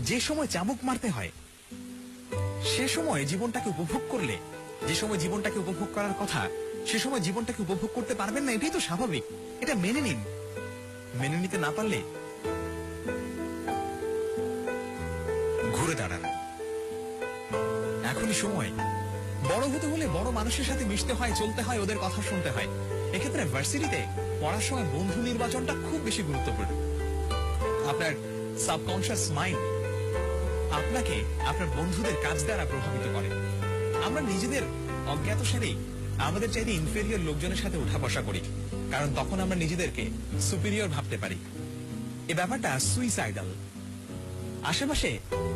যে সময় চাবুক মারতে হয় সে সময় জীবনটাকে উপভোগ করলে, যে সময় জীবনটাকে উপভোগ করার কথা সে সময় জীবনটাকে উপভোগ করতে পারবেন না, এটাই তো স্বাভাবিক। এটা মেনে নিন। মেনে নিতে না পারলে ঘুরে দাঁড়ান। এখনই সময়। বড় হতে হলে বড় মানুষের সাথে মিশতে হয়, চলতে হয়, ওদের কথা শুনতে হয়। এক্ষেত্রে ভার্সিটিতে পড়ার সময় বন্ধু নির্বাচনটা খুব বেশি গুরুত্বপূর্ণ। আপনার সাবকনশিয়াস মাইন্ড আপনাকে আপনার বন্ধুদের কাজ দ্বারা প্রভাবিত করে। আমরা নিজেদের অজ্ঞাত সারে আমাদের চাইতে ইনফেরিয়র লোকজনের সাথে উঠা বসা করি, কারণ তখন আমরা নিজেদেরকে সুপিরিয়র ভাবতে পারি। এই ব্যাপারটা সুইসাইডাল। আশেপাশে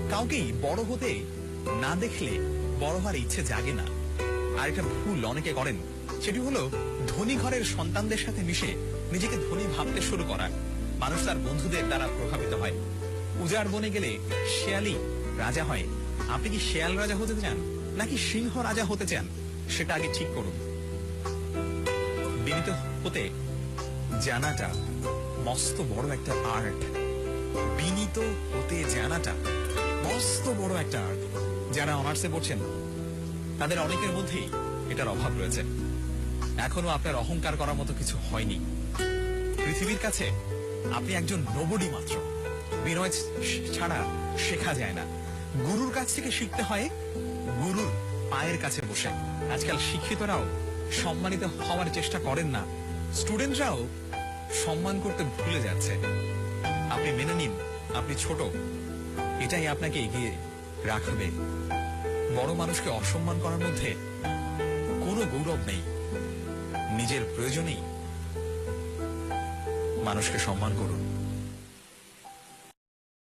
কাউকেই বড় হতে না দেখলে বড় হওয়ার ইচ্ছে জাগে না। আর একটা ভুল অনেকে করেন, সেটি হলো ধনী ঘরের সন্তানদের সাথে মিশে নিজেকে ধনী ভাবতে শুরু করা। মানুষ তার বন্ধুদের দ্বারা প্রভাবিত হয়। উজাড় বনে গেলে শেয়ালি রাজা হয়। আপনি কি শেয়াল রাজা হতে চান নাকি সিংহ রাজা হতে চান, সেটা আগে ঠিক করুন। বিনীত হতে জানাটা মস্ত বড় একটা আর্ট। বিনীত হতে জানাটা মস্ত বড় একটা আর্ট। যারা অনার্সে পড়ছেন তাদের অনেকের মধ্যেই এটার অভাব রয়েছে। এখনো আপনার অহংকার করার মতো কিছু হয়নি। পৃথিবীর কাছে আপনি একজন নবডি মাত্র। বিনয় ছাড়া শেখা যায় না। গুরুর কাছ থেকে শিখতে হয়, গুরুর পায়ের কাছে বসে। আজকাল শিক্ষিতরাও সম্মানিত হওয়ার চেষ্টা করেন না, স্টুডেন্টরাও সম্মান করতে ভুলে যাচ্ছে। আপনি মেনে নিন আপনি ছোট, এটাই আপনাকে এগিয়ে রাখবে। বড় মানুষকে অসম্মান করার মধ্যে কোনো গৌরব নেই। নিজের প্রয়োজনেই মানুষকে সম্মান করুন।